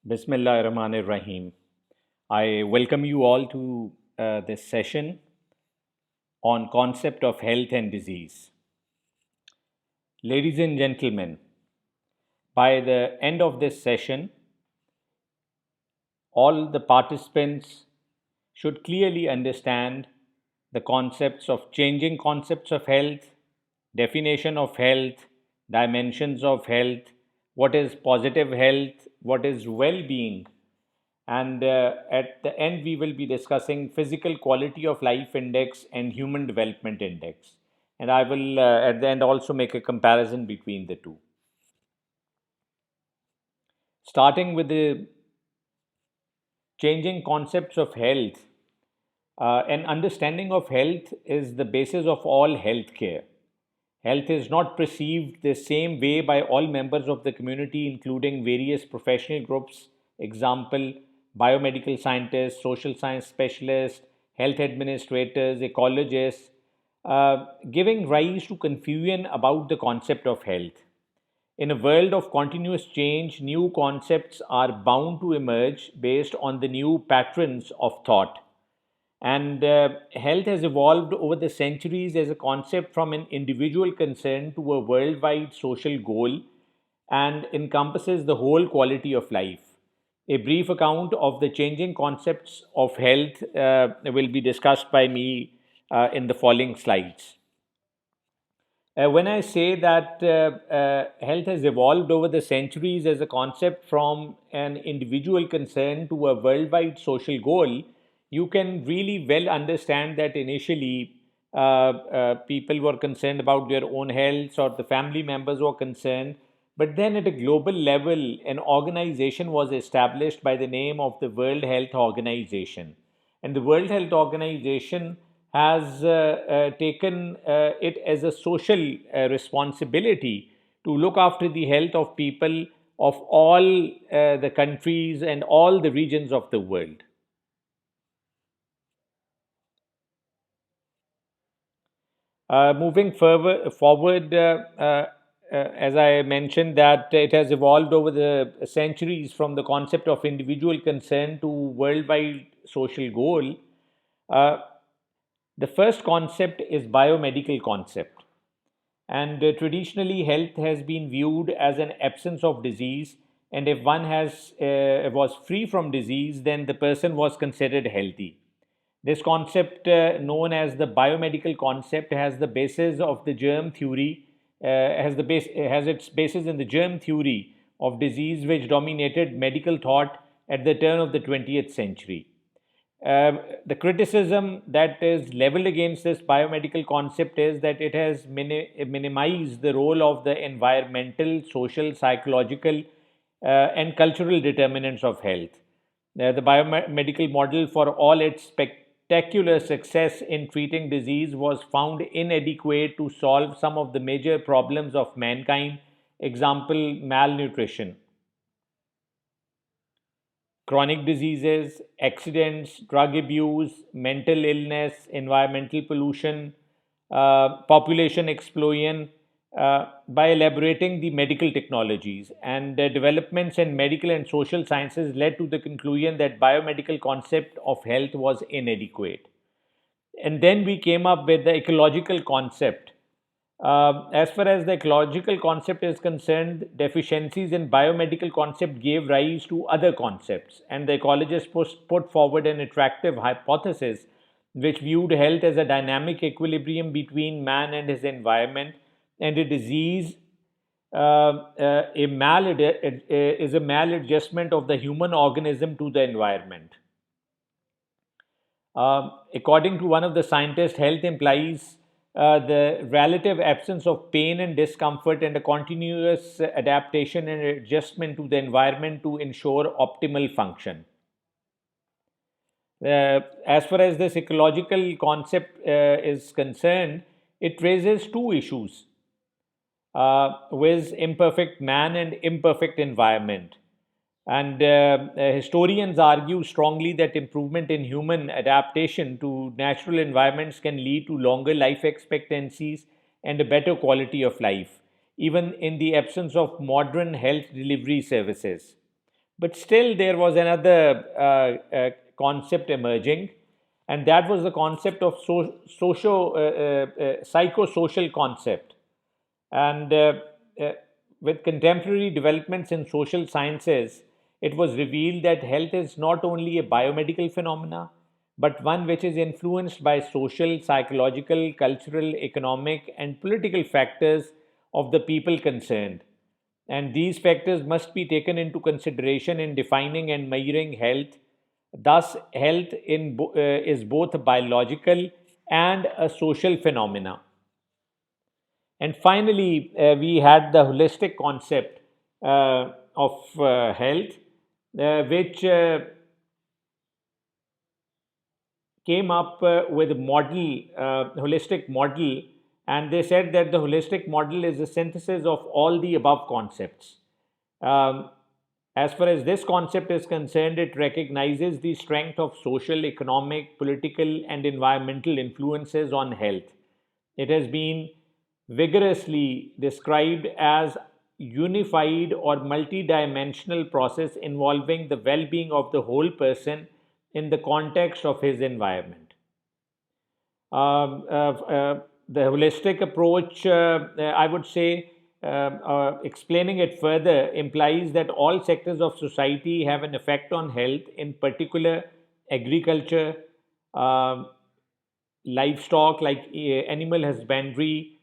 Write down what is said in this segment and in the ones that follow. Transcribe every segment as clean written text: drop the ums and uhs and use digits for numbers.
Bismillah Rahmanir Rahim. I welcome you all to this session on concept of health and disease. Ladies and gentlemen, by the end of this session, all the participants should clearly understand the concepts of changing concepts of health, definition of health, dimensions of health, what is positive health, what is well being, and at the end we will be discussing physical quality of life index and human development index, and I will at the end also make a comparison between the two, starting with the changing concepts of health. An understanding of health is the basis of all healthcare. Health is not perceived the same way by all members of the community, including various professional groups, example, biomedical scientists, social science specialists, health administrators, ecologists, giving rise to confusion about the concept of health. In a world of continuous change, new concepts are bound to emerge based on the new patterns of thought. And health has evolved over the centuries as a concept from an individual concern to a worldwide social goal and encompasses the whole quality of life. A brief account of the changing concepts of health will be discussed by me in the following slides. When I say that health has evolved over the centuries as a concept from an individual concern to a worldwide social goal, you can really well understand that initially people were concerned about their own health or the family members were concerned. But then at a global level, an organization was established by the name of the World Health Organization. And the World Health Organization has taken it as a social responsibility to look after the health of people of all the countries and all the regions of the world. Moving forward, as I mentioned, that it has evolved over the centuries from the concept of individual concern to worldwide social goal. Uh, the first concept is biomedical concept, and traditionally health has been viewed as an absence of disease. And if one has was free from disease, then the person was considered healthy. This concept, known as the biomedical concept, has the basis of the germ theory, has its basis in the germ theory of disease, which dominated medical thought at the turn of the 20th century. The criticism that is leveled against this biomedical concept is that it has minimized the role of the environmental, social, psychological, and cultural determinants of health. The biomedical model, for all its spectacular success in treating disease, was found inadequate to solve some of the major problems of mankind, example, malnutrition, chronic diseases, accidents, drug abuse, mental illness, environmental pollution, population explosion, by elaborating the medical technologies. And the developments in medical and social sciences led to the conclusion that biomedical concept of health was inadequate. And then we came up with the ecological concept. As far as the ecological concept is concerned, deficiencies in biomedical concept gave rise to other concepts, and the ecologists put forward an attractive hypothesis which viewed health as a dynamic equilibrium between man and his environment, and a disease is a maladjustment of the human organism to the environment. According to one of the scientists, health implies the relative absence of pain and discomfort and a continuous adaptation and adjustment to the environment to ensure optimal function. As far as this ecological concept is concerned, it raises two issues with imperfect man and imperfect environment. And historians argue strongly that improvement in human adaptation to natural environments can lead to longer life expectancies and a better quality of life, even in the absence of modern health delivery services. But still, there was another concept emerging, and that was the concept of psychosocial concept. And uh, with contemporary developments in social sciences, it was revealed that health is not only a biomedical phenomena, but one which is influenced by social, psychological, cultural, economic, and political factors of the people concerned. And these factors must be taken into consideration in defining and measuring health. Thus, health is both a biological and a social phenomena. And finally, we had the holistic concept of health, which came up with a model, holistic model, and they said that the holistic model is a synthesis of all the above concepts. Um, as far as this concept is concerned, it recognizes the strength of social, economic, political, and environmental influences on health. It has been vigorously described as unified or multidimensional process involving the well-being of the whole person in the context of his environment. The holistic approach, I would say, explaining it further, implies that all sectors of society have an effect on health, in particular, agriculture, um livestock like animal husbandry,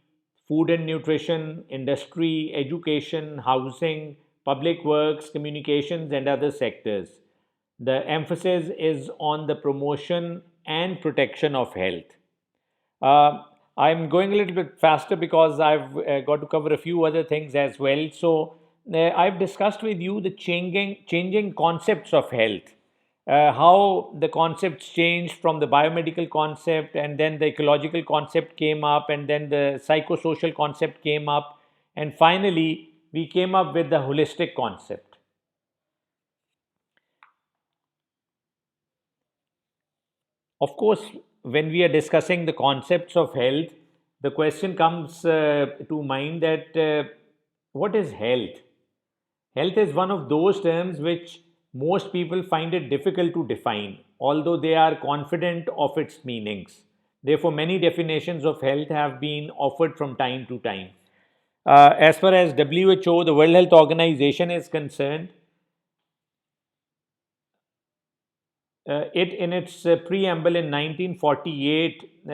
food and nutrition, industry, education, housing, public works, communications, and other sectors. The emphasis is on the promotion and protection of health. Uh, I'm going a little bit faster because I've got to cover a few other things as well. So, I've discussed with you the changing concepts of health, how the concepts changed from the biomedical concept, and then the ecological concept came up, and then the psychosocial concept came up, and finally, we came up with the holistic concept. Of course, when we are discussing the concepts of health, the question comes to mind that what is health? Health is one of those terms which most people find it difficult to define, although they are confident of its meanings. Therefore, many definitions of health have been offered from time to time. As far as WHO, the World Health Organization, is concerned, it in its preamble in 1948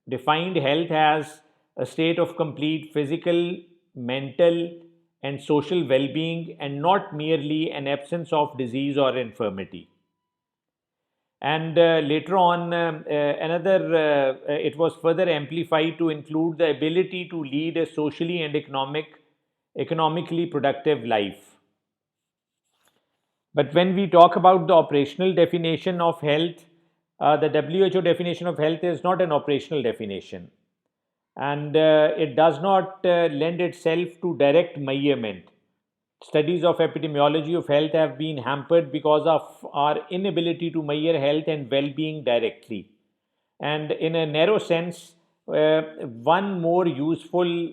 defined health as a state of complete physical, mental, and social well being, and not merely an absence of disease or infirmity. And later on, it was further amplified to include the ability to lead a socially and economically productive life. But when we talk about the operational definition of health, the WHO definition of health is not an operational definition, and it does not lend itself to direct measurement. Studies of epidemiology of health have been hampered because of our inability to measure health and well being directly. And in a narrow sense, one more useful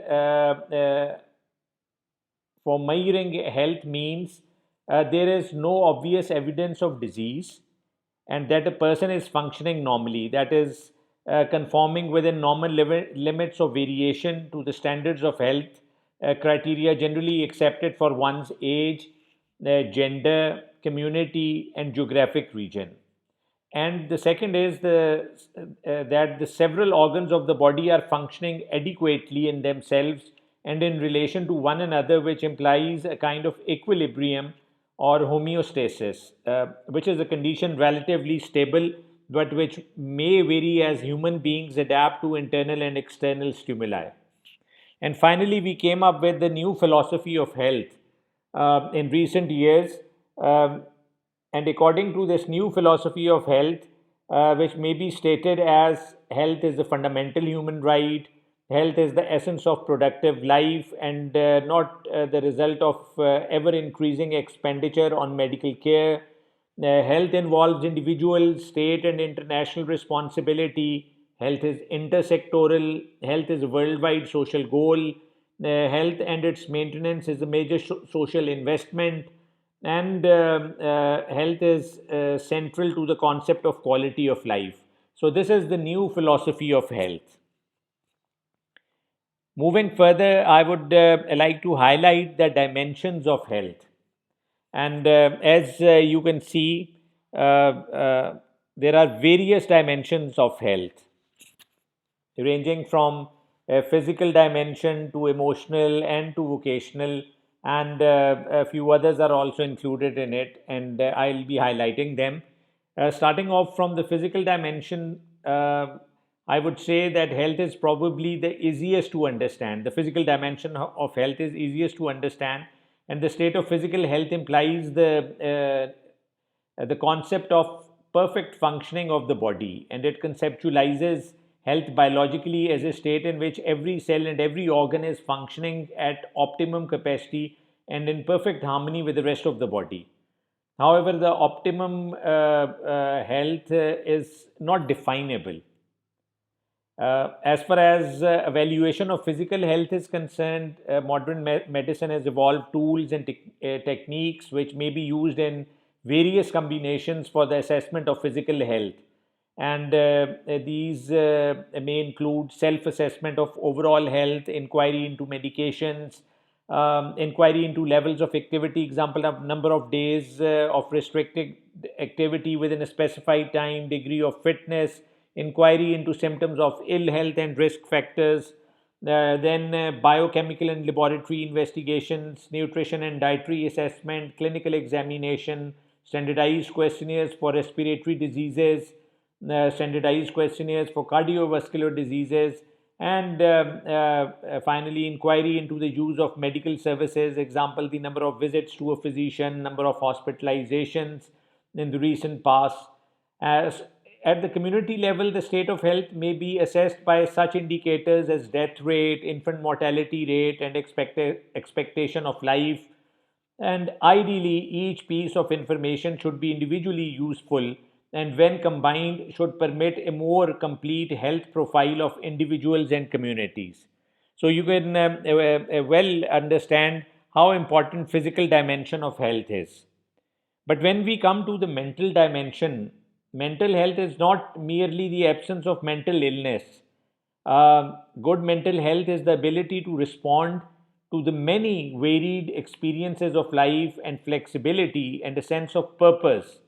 for measuring health means there is no obvious evidence of disease and that a person is functioning normally, that is, conforming within normal limits of variation to the standards of health criteria generally accepted for one's age, gender, community, and geographic region. And the second is that the several organs of the body are functioning adequately in themselves and in relation to one another, which implies a kind of equilibrium or homeostasis, which is a condition relatively stable but which may vary as human beings adapt to internal and external stimuli. And finally, we came up with the new philosophy of health in recent years. Um, and according to this new philosophy of health, which may be stated as health is a fundamental human right, health is the essence of productive life, and not the result of ever increasing expenditure on medical care. Health involves individual, state, and international responsibility. Health is intersectoral. Health is a worldwide social goal. Health and its maintenance is a major social investment. And health is central to the concept of quality of life. So, this is the new philosophy of health. Moving further, I would like to highlight the dimensions of health. And as you can see, there are various dimensions of health, ranging from a physical dimension to emotional and to vocational, and a few others are also included in it, and I'll be highlighting them. Starting off from the physical dimension, I would say that health is probably the easiest to understand. The physical dimension of health is easiest to understand, and the state of physical health implies the concept of perfect functioning of the body, and it conceptualizes health biologically as a state in which every cell and every organ is functioning at optimum capacity and in perfect harmony with the rest of the body. However, the optimum health is not definable. As far as evaluation of physical health is concerned, modern medicine has evolved tools and techniques which may be used in various combinations for the assessment of physical health. And these may include self assessment of overall health, inquiry into medications, inquiry into levels of activity, example of number of days of restricted activity within a specified time, degree of fitness, inquiry into symptoms of ill health and risk factors, then biochemical and laboratory investigations, nutrition and dietary assessment, clinical examination, standardized questionnaires for respiratory diseases, standardized questionnaires for cardiovascular diseases, and finally, inquiry into the use of medical services, example, the number of visits to a physician, number of hospitalizations in the recent past. As at the community level, the state of health may be assessed by such indicators as death rate, infant mortality rate, and expectation of life. And ideally, each piece of information should be individually useful, and when combined, should permit a more complete health profile of individuals and communities. So you can well understand how important physical dimension of health is. But when we come to the mental dimension, mental health is not merely the absence of mental illness. Good mental health is the ability to respond to the many varied experiences of life and flexibility and a sense of purpose.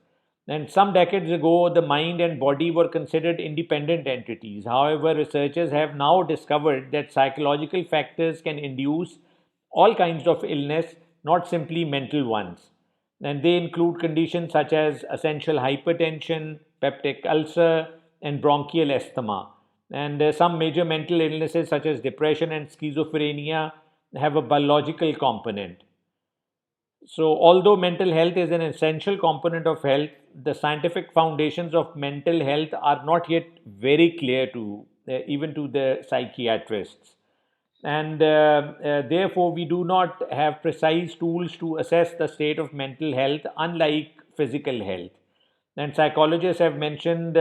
And some decades ago, the mind and body were considered independent entities. However, researchers have now discovered that psychological factors can induce all kinds of illness, not simply mental ones. And they include conditions such as essential hypertension, peptic ulcer, and bronchial asthma. And some major mental illnesses, such as depression and schizophrenia, have a biological component. So, although mental health is an essential component of health, the scientific foundations of mental health are not yet very clear to even to the psychiatrists. And therefore, we do not have precise tools to assess the state of mental health, unlike physical health. And psychologists have mentioned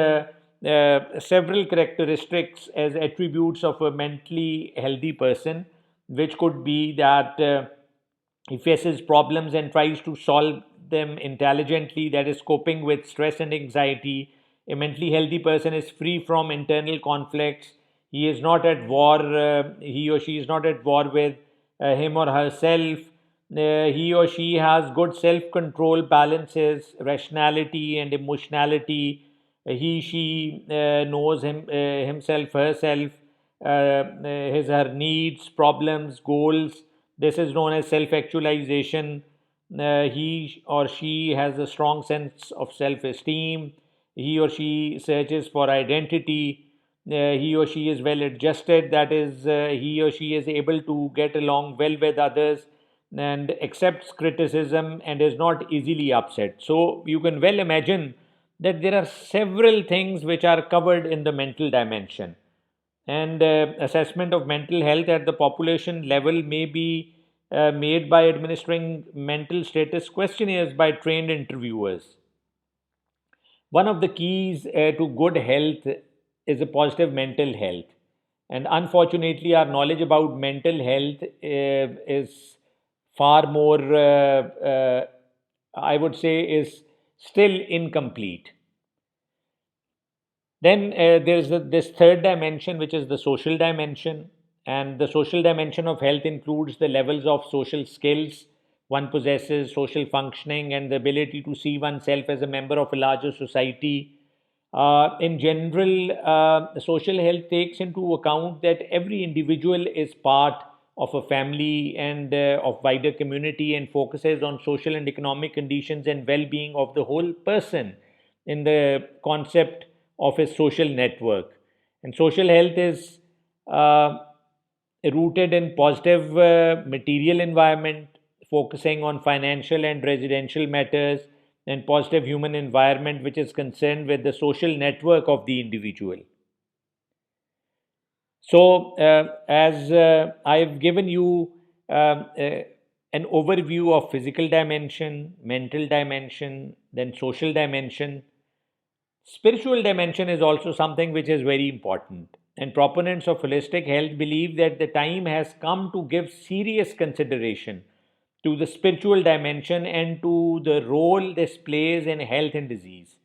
several characteristics as attributes of a mentally healthy person, which could be that he faces problems and tries to solve them intelligently, that is, coping with stress and anxiety. A mentally healthy person is free from internal conflicts. He is not at war, he or she is not at war with him or herself. He or she has good self control, balances rationality and emotionality. She knows himself, herself, his her needs, problems, goals. This is known as self actualization. He or she has a strong sense of self esteem. He or she searches for identity. He or she is well adjusted, that is, he or she is able to get along well with others and accepts criticism and is not easily upset. So, you can well imagine that there are several things which are covered in the mental dimension. And assessment of mental health at the population level may be made by administering mental status questionnaires by trained interviewers. One of the keys to good health is a positive mental health. And unfortunately, our knowledge about mental health is far more I would say, is still incomplete. Then there's this third dimension, which is the social dimension. And the social dimension of health includes the levels of social skills one possesses, social functioning, and the ability to see oneself as a member of a larger society. In general, social health takes into account that every individual is part of a family and of wider community, and focuses on social and economic conditions and well-being of the whole person in the concept of a social network. And social health is uh, rooted in positive material environment, focusing on financial and residential matters, and positive human environment, which is concerned with the social network of the individual. So, as I've given you an overview of physical dimension, mental dimension, then social dimension, spiritual dimension is also something which is very important. And proponents of holistic health believe that the time has come to give serious consideration to the spiritual dimension and to the role this plays in health and disease.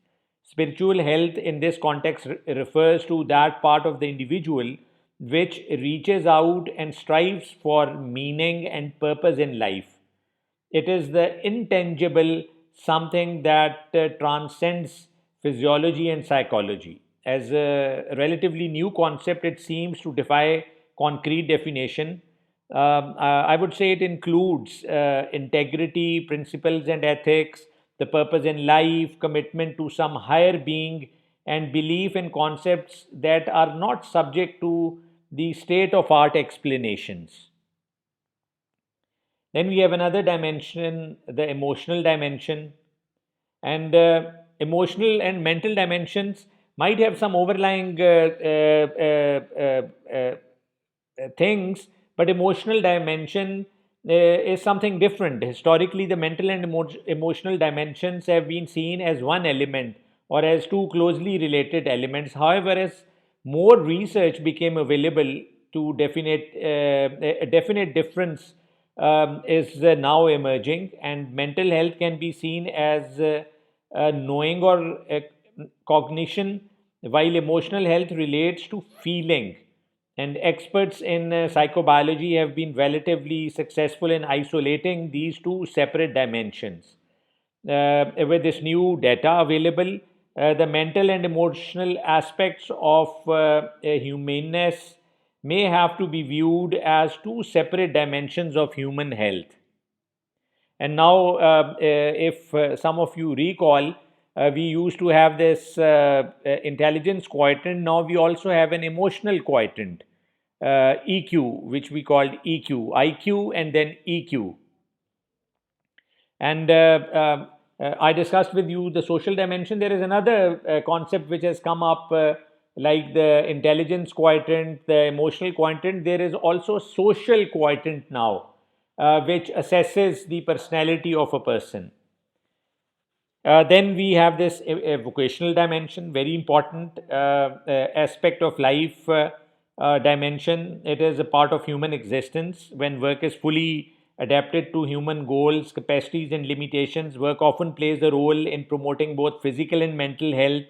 Spiritual health in this context refers to that part of the individual which reaches out and strives for meaning and purpose in life. It is the intangible, something that transcends physiology and psychology. As a relatively new concept, it seems to defy concrete definition. I would say it includes integrity, principles, and ethics, the purpose in life, commitment to some higher being, and belief in concepts that are not subject to the state of art explanations. Then we have another dimension, the emotional dimension. And emotional and mental dimensions might have some overlying things, but emotional dimension is something different. Historically, the mental and emotional dimensions have been seen as one element or as two closely related elements. However, as more research became available to a definite difference is now emerging, and mental health can be seen as knowing or cognition, while emotional health relates to feeling. And experts in psychobiology have been relatively successful in isolating these two separate dimensions. With this new data available, the mental and emotional aspects of humaneness may have to be viewed as two separate dimensions of human health. And now, if some of you recall, we used to have this intelligence quotient. Now we also have an emotional quotient, EQ, which we called EQ, IQ, and then EQ. And I discussed with you the social dimension. There is another concept which has come up, like the intelligence quotient, the emotional quotient. There is also social quotient now, which assesses the personality of a person. Then we have this vocational dimension, very important aspect of life dimension. It is a part of human existence. When work is fully adapted to human goals, capacities, and limitations, work often plays a role in promoting both physical and mental health.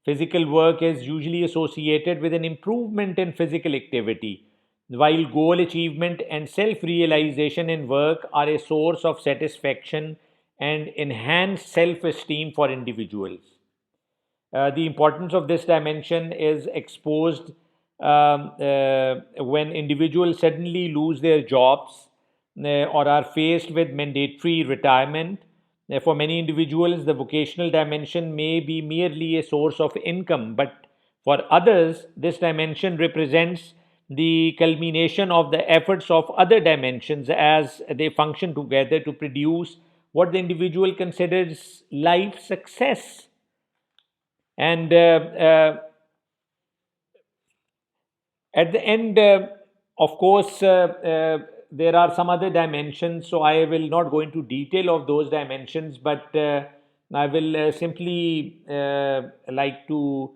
Physical work is usually associated with an improvement in physical activity, while goal achievement and self realization in work are a source of satisfaction and enhanced self esteem for individuals. The importance of this dimension is exposed when individuals suddenly lose their jobs or are faced with mandatory retirement. For many individuals, the vocational dimension may be merely a source of income, but for others, this dimension represents the culmination of the efforts of other dimensions as they function together to produce what the individual considers life success. And at the end, of course, there are some other dimensions, so I will not go into detail of those dimensions, but I will simply like to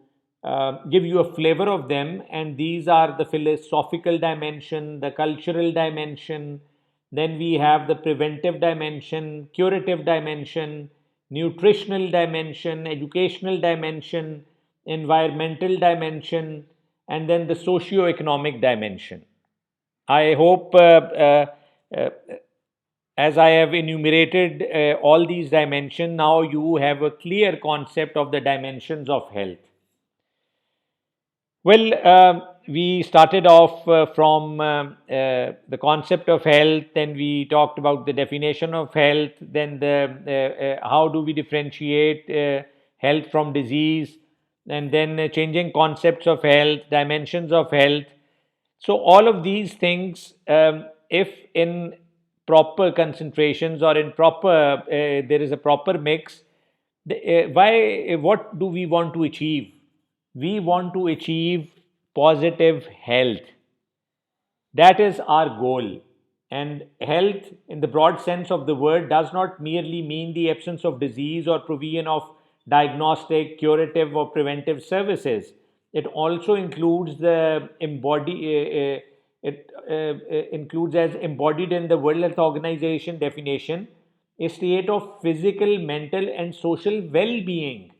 give you a flavor of them. And these are the philosophical dimension, the cultural dimension, Then we have the preventive dimension, curative dimension, nutritional dimension, educational dimension, environmental dimension, and then the socio-economic dimension. I hope, uh, as I have enumerated all these dimensions, now you have a clear concept of the dimensions of health. Well, we started off from the concept of health, then we talked about the definition of health, then how do we differentiate health from disease, and then changing concepts of health, dimensions of health. So, all of these things, if in proper concentrations or in proper, there is a proper mix, what do we want to achieve? We want to achieve positive health. That is our goal. And health, in the broad sense of the word, does not merely mean the absence of disease or provision of diagnostic, curative, or preventive services. It also includes includes as embodied in the World Health Organization definition, a state of physical, mental, and social well-being.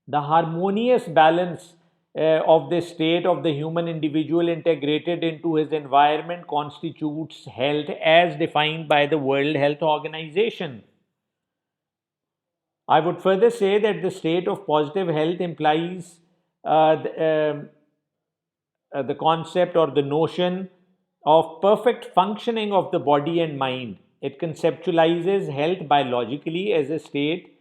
The harmonious balance of the state of the human individual integrated into his environment constitutes health as defined by the World Health Organization. I would further say that the state of positive health implies the concept or the notion of perfect functioning of the body and mind. It conceptualizes health biologically as a state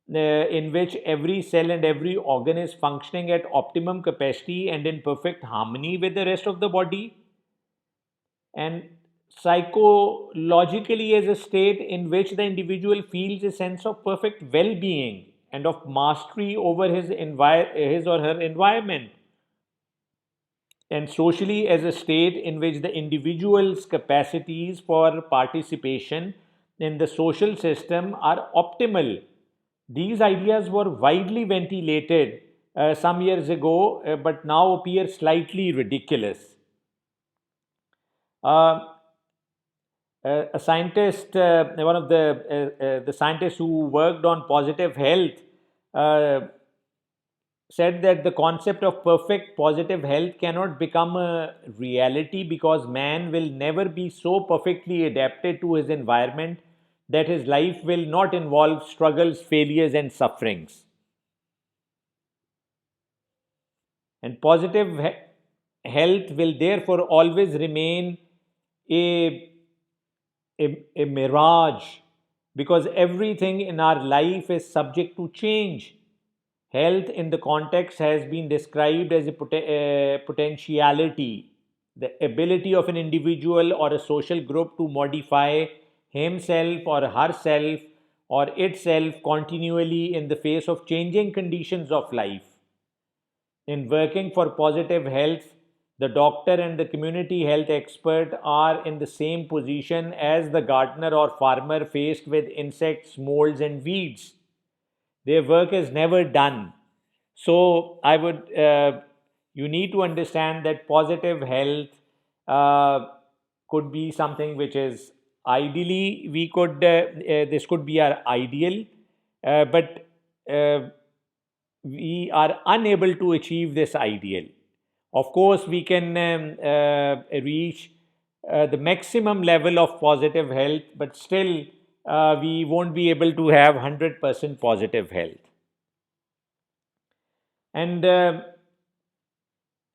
in which every cell and every organ is functioning at optimum capacity and in perfect harmony with the rest of the body, and psychologically as a state in which the individual feels a sense of perfect well-being and of mastery over his or her environment, and socially as a state in which the individual's capacities for participation in the social system are optimal. These ideas were widely ventilated some years ago, but now appear slightly ridiculous. Uh, a scientist, one of the scientists who worked on positive health, uh, said that the concept of perfect positive health cannot become a reality because man will never be so perfectly adapted to his environment that his life will not involve struggles, failures, and sufferings. And positive health will therefore always remain a, a mirage because everything in our life is subject to change. Health in the context has been described as a potentiality, the ability of an individual or a social group to modify himself or herself or itself continually in the face of changing conditions of life. In working for positive health, the doctor and the community health expert are in the same position as the gardener or farmer faced with insects, molds, and weeds. Their work is never done. So, you need to understand that positive health could be something which is ideally, this could be our ideal, but we are unable to achieve this ideal. Of course, we can reach the maximum level of positive health, but still we won't be able to have 100% positive health. And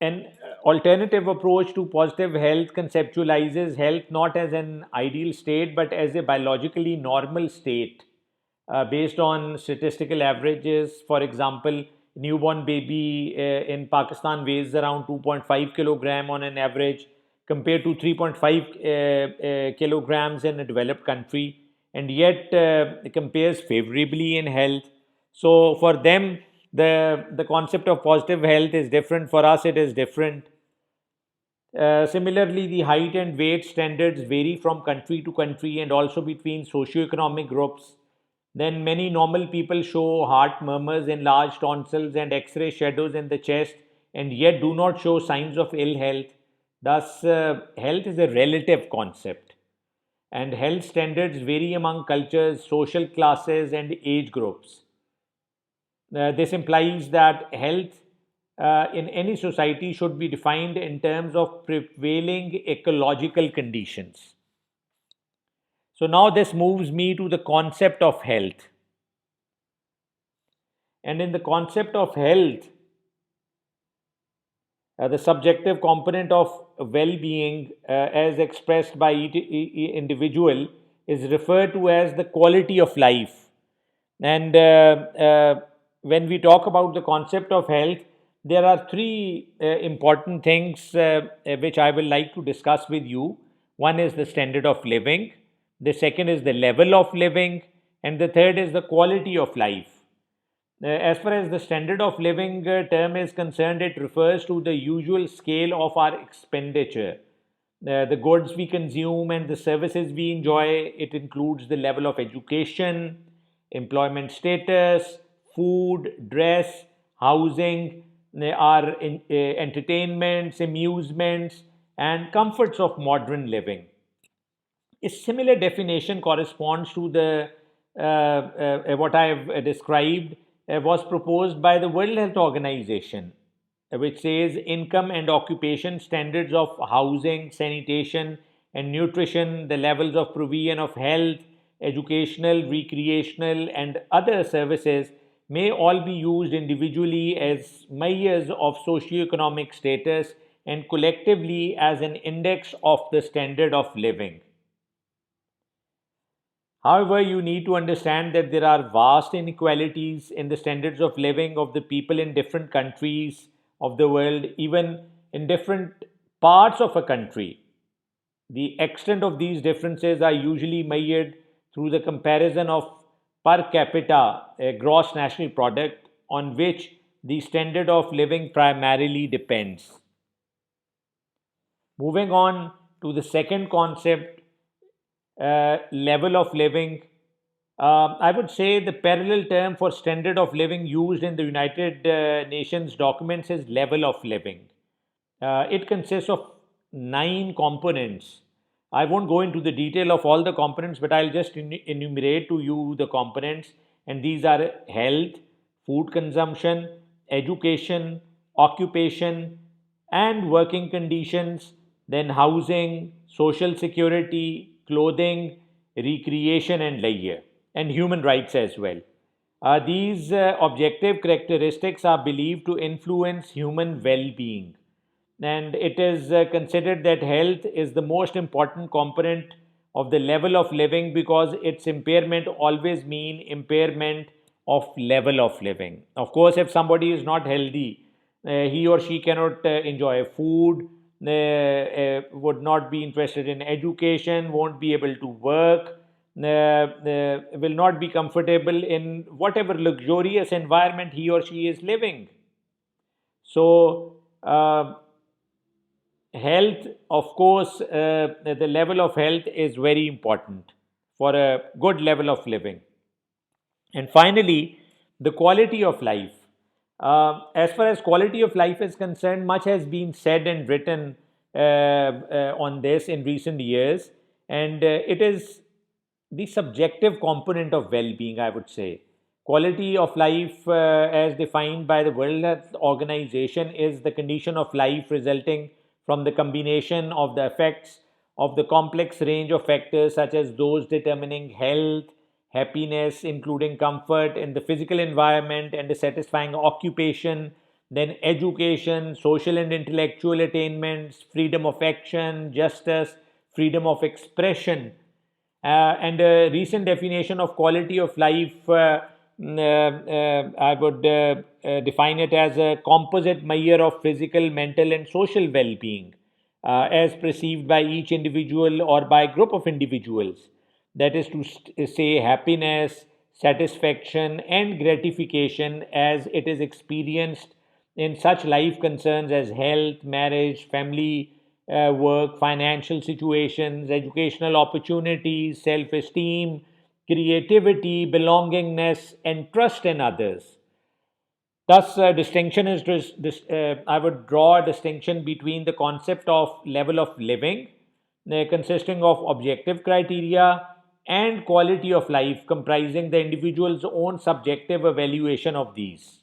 an alternative approach to positive health conceptualizes health not as an ideal state but as a biologically normal state based on statistical averages. For example, newborn baby in Pakistan weighs around 2.5 kilogram on an average compared to 3.5 kilograms in a developed country, and yet it compares favorably in health. So for them, the concept of positive health is different. For us, it is different. Similarly, the height and weight standards vary from country to country and also between socioeconomic groups. Then, many normal people show heart murmurs, enlarged tonsils, and X ray shadows in the chest, and yet do not show signs of ill health. Thus, health is a relative concept. and health standards vary among cultures, social classes, and age groups. This implies that health in any society should be defined in terms of prevailing ecological conditions. So now this moves me to the concept of health. And in the concept of health, the subjective component of well-being, as expressed by each individual, is referred to as the quality of life. And when we talk about the concept of health, there are three important things which I will like to discuss with you. One is the standard of living, the second is the level of living, and the third is the quality of life. As far as the standard of living term is concerned, it refers to the usual scale of our expenditure. The goods we consume and the services we enjoy. It includes the level of education, employment status, food, dress, housing, our entertainments, amusements, and comforts of modern living. A similar definition corresponds to the what I have described was proposed by the World Health Organization, which says income and occupation standards of housing, sanitation, and nutrition, the levels of provision of health, educational, recreational, and other services may all be used individually as measures of socioeconomic status and collectively as an index of the standard of living. However, you need to understand that there are vast inequalities in the standards of living of the people in different countries of the world, even in different parts of a country. The extent of these differences are usually measured through the comparison of per capita gross national product, on which the standard of living primarily depends. Moving on to the second concept, level of living. I would say the parallel term for standard of living used in the United Nations documents is level of living. It consists of nine components. I won't go into the detail of all the components, but I'll just enumerate to you the components. And these are health, food consumption, education, occupation, and working conditions, then housing, social security, clothing, recreation, and leisure, and human rights as well. These objective characteristics are believed to influence human well being, and it is considered that health is the most important component of the level of living because its impairment always mean impairment of level of living. Of course, if somebody is not healthy, he or she cannot enjoy food, would not be interested in education, won't be able to work, will not be comfortable in whatever luxurious environment he or she is living. So, health, of course, the level of health is very important for a good level of living. And finally, the quality of life. As far as quality of life is concerned, much has been said and written on this in recent years, and it is the subjective component of well being, I would say. Quality of life, as defined by the World Health Organization, is the condition of life resulting from the combination of the effects of the complex range of factors such as those determining health, happiness, including comfort in the physical environment and a satisfying occupation, then education, social and intellectual attainments, freedom of action, justice, freedom of expression, and a recent definition of quality of life, I would define it as a composite measure of physical, mental, and social well being, as perceived by each individual or by a group of individuals. That is to say, happiness, satisfaction, and gratification as it is experienced in such life concerns as health, marriage, family, work, financial situations, educational opportunities, self esteem, creativity, belongingness, and trust in others. Thus, distinction is I would draw a distinction between the concept of level of living consisting of objective criteria, and quality of life, comprising the individual's own subjective evaluation of these.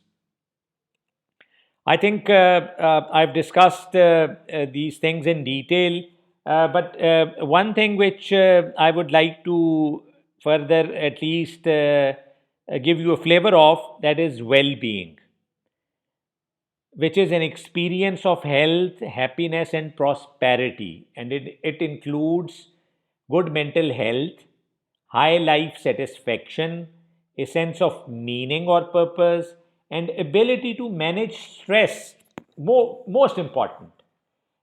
I think I've discussed these things in detail, but one thing which I would like to further at least give you a flavor of, that is well being, which is an experience of health, happiness, and prosperity. And it includes good mental health, high life satisfaction, a sense of meaning or purpose, and ability to manage stress. Most important.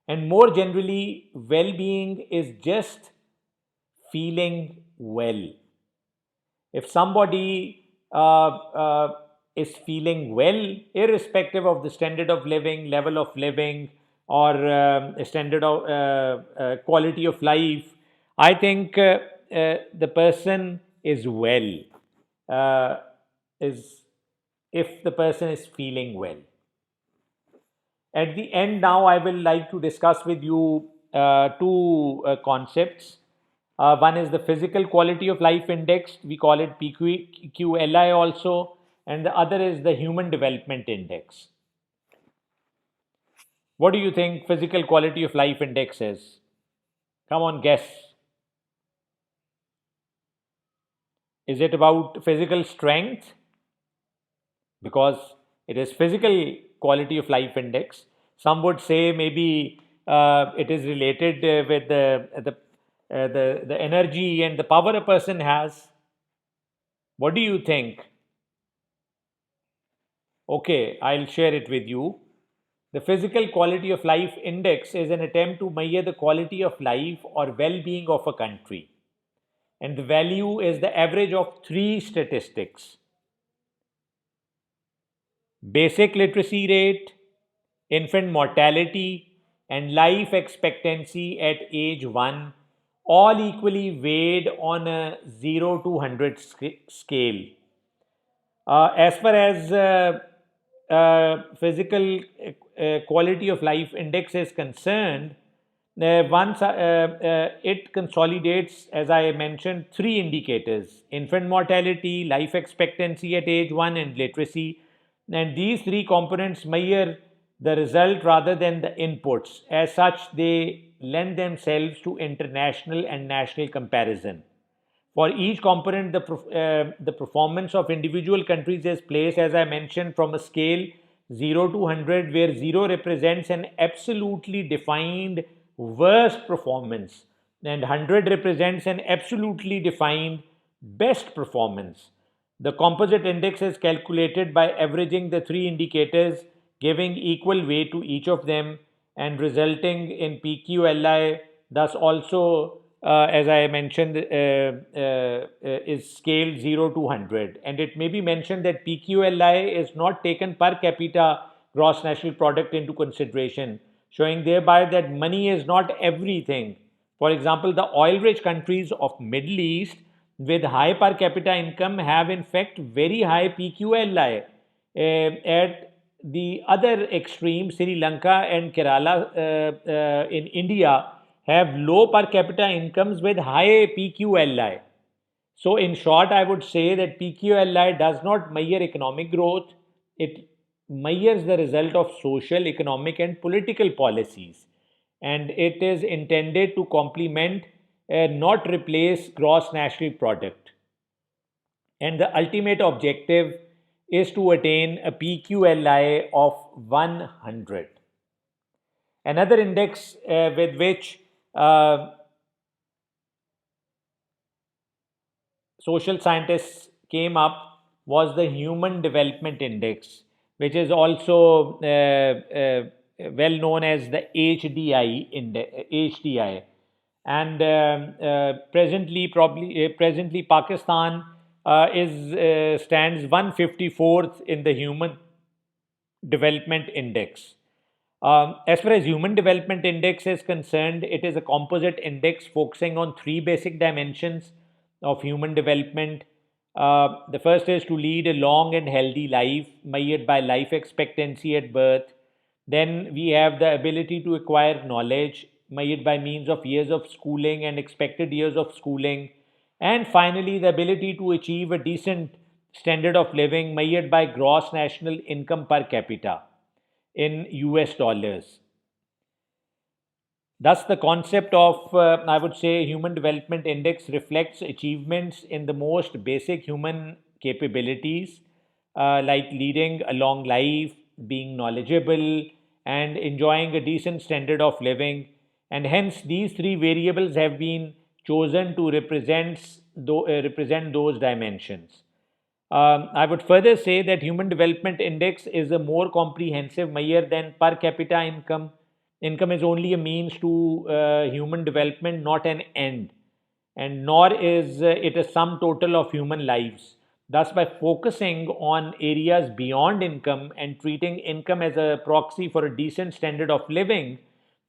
And more generally, well being is just feeling well. If somebody is feeling well, irrespective of the standard of living, level of living, or standard of quality of life, I think the person is well. Is if the person is feeling well. At the end, now I will like to discuss with you two concepts. One is the physical quality of life index, we call it PQLI also, and the other is the human development index. What do you think physical quality of life index is? Come on, guess. Is it about physical strength? Because it is physical quality of life index. Some would say maybe it is related with the energy and the power a person has. What do you think? Okay, I'll share it with you. The physical quality of life index is an attempt to measure the quality of life or well-being of a country. And the value is the average of three statistics: basic literacy rate, infant mortality, and life expectancy at age 1, all equally weighed on a 0 to 100 scale. As far as physical quality of life index is concerned, once it consolidates, as I mentioned, three indicators: infant mortality, life expectancy at age 1, and literacy. And these three components measure the result rather than the inputs. As such, they lend themselves to international and national comparison. For each component, the performance of individual countries is placed, as I mentioned, from a scale 0 to 100, where 0 represents an absolutely defined worst performance and 100 represents an absolutely defined best performance. The composite index is calculated by averaging the three indicators, giving equal weight to each of them, and resulting in PQLI. Thus, also, as I mentioned, is scaled 0 to 100. And it may be mentioned that PQLI is not taken per capita gross national product into consideration, showing thereby that money is not everything. For example, the oil-rich countries of Middle East with high per capita income have in fact very high PQLI. At the other extreme, Sri Lanka and Kerala in India have low per capita incomes with high PQLI. So, in short, I would say that PQLI does not measure economic growth, it measures the result of social, economic, and political policies. And it is intended to complement and not replace gross national product. And the ultimate objective is to attain a PQLI of 100. Another index with which social scientists came up was the Human Development Index, which is also well known as the HDI HDI. And presently Pakistan is stands 154th in the Human Development Index. As far as Human Development Index is concerned, it is a composite index focusing on three basic dimensions of human development. The first is to lead a long and healthy life, measured by life expectancy at birth. Then we have the ability to acquire knowledge, measured by means of years of schooling and expected years of schooling. And finally, the ability to achieve a decent standard of living measured by gross national income per capita in US dollars. Thus, the concept of, I would say, Human Development Index reflects achievements in the most basic human capabilities, like leading a long life, being knowledgeable, and enjoying a decent standard of living. And hence, these three variables have been chosen to represent those dimensions. I would further say that Human Development Index is a more comprehensive measure than per capita income. Income is only a means to human development, not an end, and nor is it a sum total of human lives. Thus, by focusing on areas beyond income and treating income as a proxy for a decent standard of living,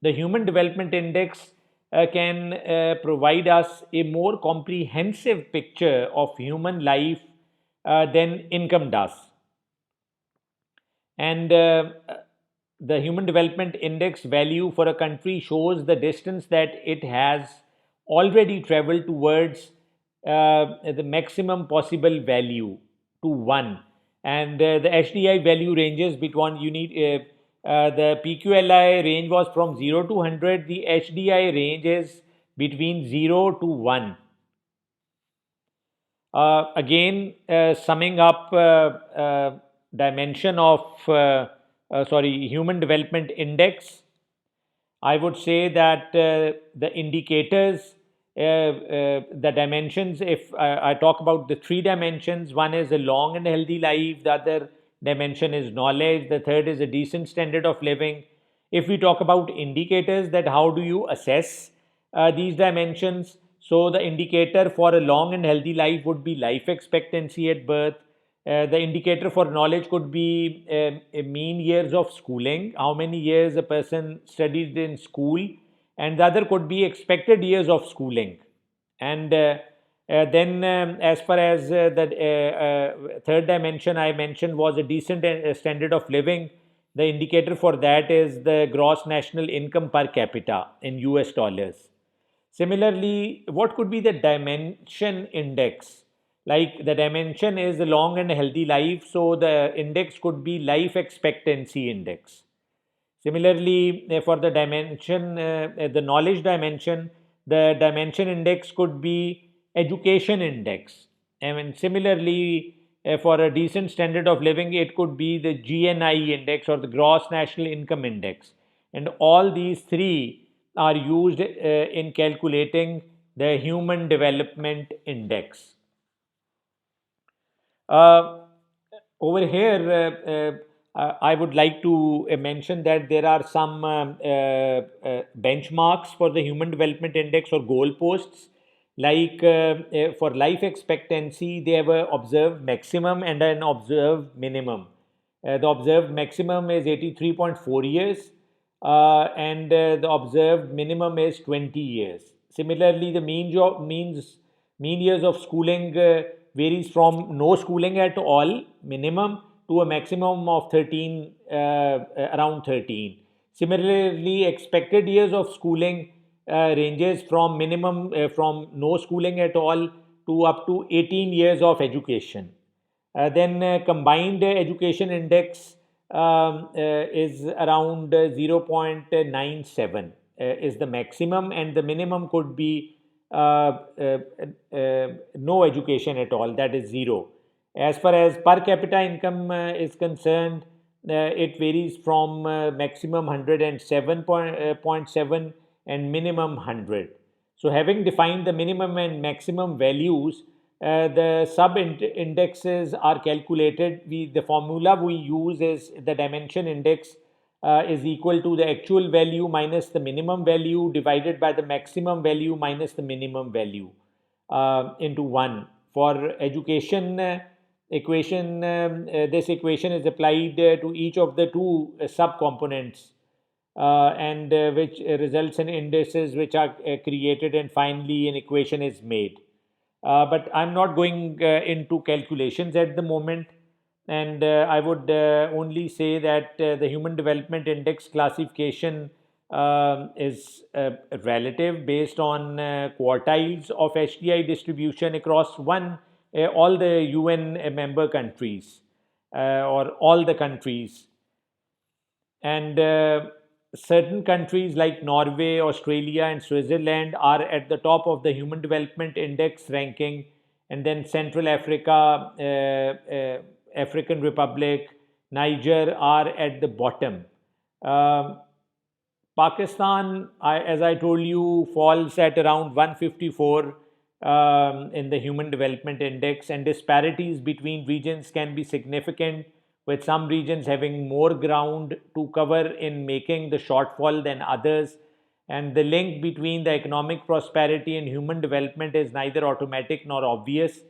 the Human Development Index can provide us a more comprehensive picture of human life than income does. And the Human Development Index value for a country shows the distance that it has already traveled towards the maximum possible value to 1. And the HDI value ranges between the PQLI range was from 0 to 100, the HDI range is between 0 to 1. Again, summing up dimension of Human Development Index, I would say that the indicators, the dimensions, if I talk about the three dimensions, one is a long and healthy life, the other dimension is knowledge, the third is a decent standard of living. If we talk about indicators, that how do you assess these dimensions? So, the indicator for a long and healthy life would be life expectancy at birth. The indicator for knowledge could be a mean years of schooling, how many years a person studied in school, and the other could be expected years of schooling. And then, as far as the third dimension I mentioned was a decent standard of living, the indicator for that is the gross national income per capita in US dollars. Similarly, what could be the dimension index? Like the dimension is a long and healthy life, so the index could be life expectancy index. Similarly, for the knowledge dimension, the dimension index could be education index. And similarly, for a decent standard of living, it could be the GNI index or the gross national income index. And all these three are used in calculating the human development index. Uh, Over here, I would like to mention that there are some benchmarks for the Human Development Index or goalposts. Like for life expectancy, they have a observed maximum and an observed minimum. The observed maximum is 83.4 years, and the observed minimum is 20 years. Similarly, the mean years of schooling varies from no schooling at all, minimum, to a maximum of 13, around 13. Similarly, expected years of schooling ranges from minimum from no schooling at all to up to 18 years of education. Then combined education index is around 0.97 is the maximum, and the minimum could be no education at all, that is 0. As far as per capita income is concerned, it varies from maximum 107.7 and minimum 100. So, having defined the minimum and maximum values, the sub indexes are calculated. The formula we use is the dimension index is equal to the actual value minus the minimum value divided by the maximum value minus the minimum value into 1. For education equation, this equation is applied to each of the two subcomponents and which results in indices which are created, and finally an equation is made. But I'm not going into calculations at the moment, and I would only say that the Human Development Index classification is relative based on quartiles of HDI distribution across all the UN member countries or all the countries. And certain countries like Norway, Australia, and Switzerland are at the top of the Human Development Index ranking, and then Central Africa, African Republic, Niger are at the bottom. Um, Pakistan, as I told you, falls at around 154 in the Human Development Index, and disparities between regions can be significant, with some regions having more ground to cover in making the shortfall than others. And the link between the economic prosperity and human development is neither automatic nor obvious.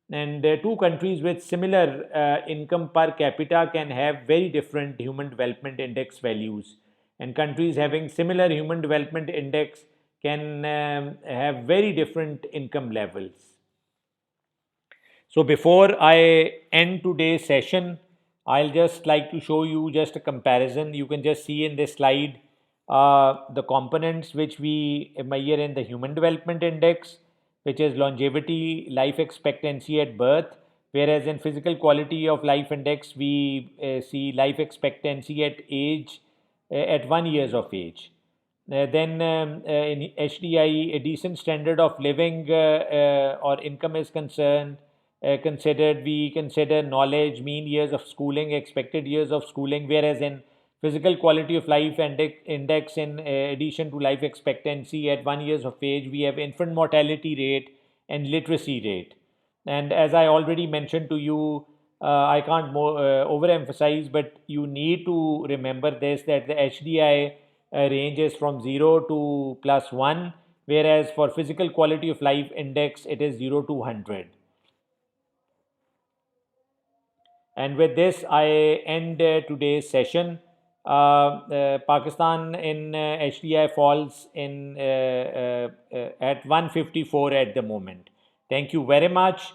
And two countries with similar income per capita can have very different human development index values, and countries having similar human development index can have very different income levels. So before I end today's session, I'll just like to show you just a comparison. You can just see in this slide the components which we measure in the Human Development Index, which is longevity, life expectancy at birth, whereas in Physical Quality of Life Index, we see life expectancy at age, at 1 years of age. Then in HDI, a decent standard of living or income is considered. We consider knowledge, mean years of schooling, expected years of schooling, whereas in Physical Quality of Life Index, in addition to life expectancy at 1 years of age, we have infant mortality rate and literacy rate. And as I already mentioned to you, I can't overemphasize, but you need to remember this, that the HDI ranges from 0 to +1, whereas for Physical Quality of Life Index, it is 0 to 100. And with this, I end today's session. Pakistan in HDI falls in at 154 at the moment. Thank you very much.